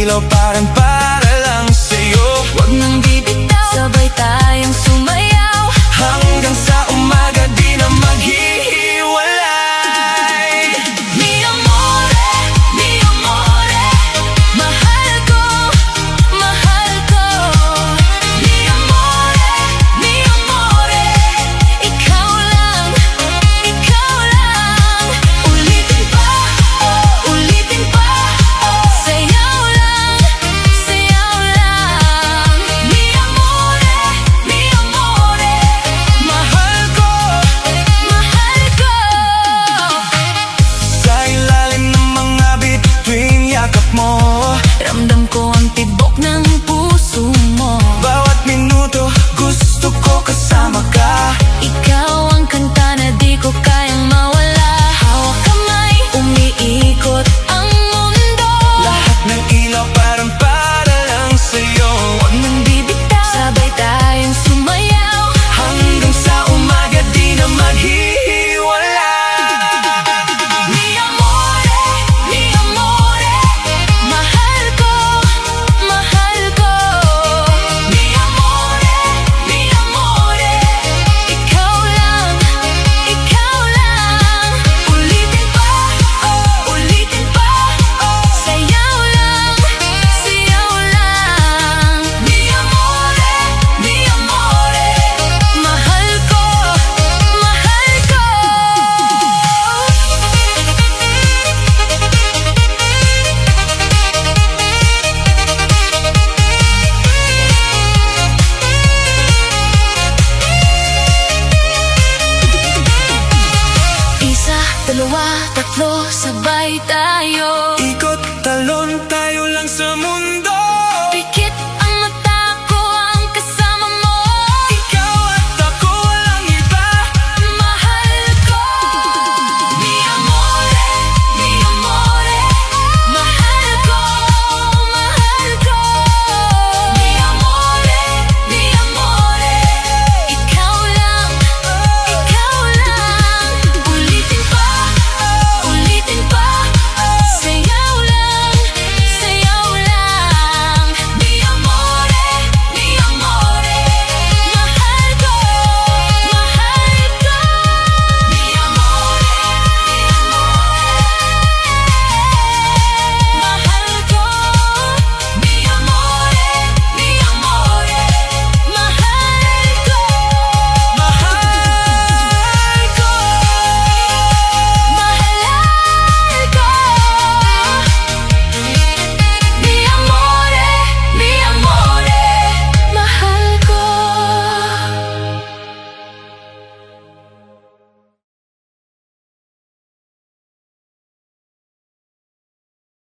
ilaw parang para lang sa'yo. Huwag nang bibitaw, sabay tayong sumayaw Hanggang sa umaga di na maghihiwalay. Mi amore, mahal ko, mahal ko. Mi amore, ikaw lang, ikaw lang. Ulitin pa, sayaw lang, sayaw lang. Mi amore, Mahal ko, mahal ko. sa ilalim ng mga bituin yakap mo, Ramdam ko ang tibok ng puso mo. bawat minuto gusto ko kasama ka. Ikaw ang kanta na di ko kayang mawala. Hawak kamay, umiikot ang mundo. Lahat ng ilaw parang para lang sa'yo. Huwag nang bibitaw, sabay tayong sumayaw Hanggang sa umaga di na maghihiwalay. Mi amore, mahal ko, mahal ko. Mi amore, ikaw lang, ikaw lang. Ulitin pa, sayaw lang, sayaw lang. Mi amore, mahal ko, mahal ko. Isa, Dalawa, tatlo, sabay tayo. ikot, talon